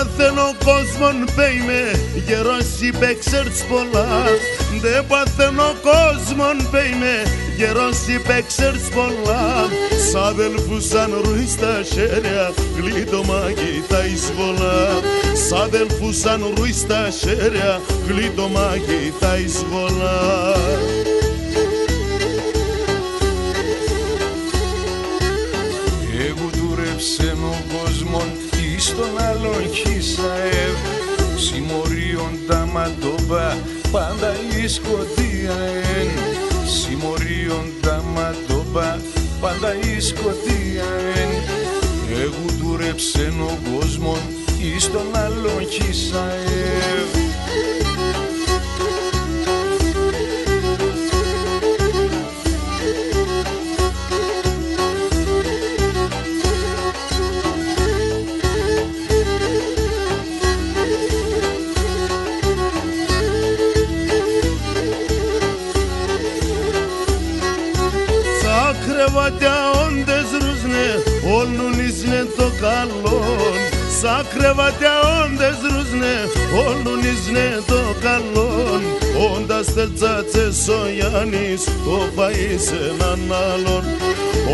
παθαίνω κόσμον πέιμε, γερός είπε ξέρεις πολλά. Δεν παθαίνω κόσμον πέιμε, γερός είπε ξέρεις πολλά. Σ' αδελφούς σαν ρούι στα χέρια, γλίτωμα και τα εισβολά. Σ' αδελφούς σαν ρούι στα χέρια, γλίτωμα και τα εισβολά. Εγώ δούλεψε ο κόσμον εις τον άλλον χισαεύ. Συμμορίων τα ματώπα πάντα η σκοτία εν. Συμμορίων τα ματώπα πάντα η σκοτία εν. Εγώ δούλεψε ο κόσμον εις τον άλλον χισαεύ. Κρεβάτια όντες ρούσνε, όλουν ίσνε το καλόν. Σα κρεβάτια όντες ρούσνε, όλουν ίσνε το καλόν. Όντας τελτσάτσες ο Γιάννης, το φαΐ σε έναν άλλον.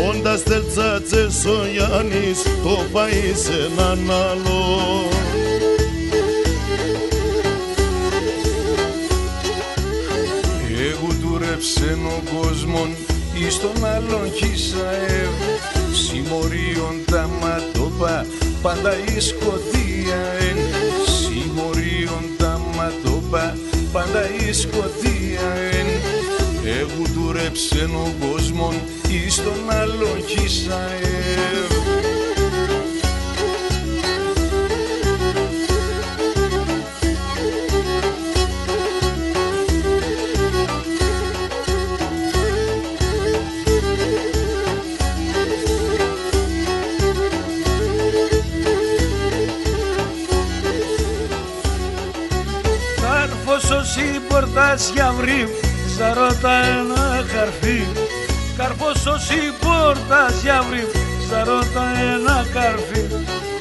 Όντας τελτσάτσες ο Γιάννης, το φαΐ σε έναν άλλον. Εγώ δούλεψε ο κόσμον εις τον άλλον χισαεύ. Συμμορίων τα ματώπα πάντα η σκοτία εν. Συμμορίων τα ματώπα πάντα η σκοτία εν. Εγώ δούλεψε ο κόσμον εις τον άλλον χισαεύ. Όσοι πορτάς για βρύβ, ζαρώτα ένα καρφί. Καρπός όσοι πορτάς για βρύβ, ζαρώτα ένα καρφί.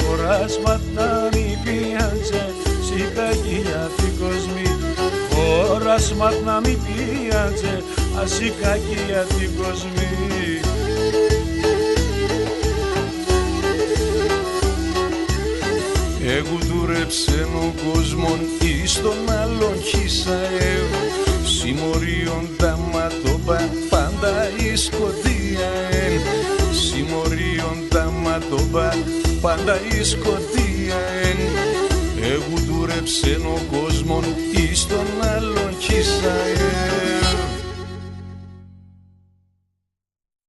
Χωράσματα μη πιάντσε, σικακία τη κοσμή. Χωράσματα μη πιάντσε, ασικακία τη κοσμή. Εγώ δούλεψε ο κόσμον εις τον άλλον χισαεύ. Συμμορίων τα ματώπα πάντα η σκοτία εν. Συμμορίων τα ματώπα πάντα η σκοτία εν. Εγώ δούλεψε ο κόσμον εις τον άλλον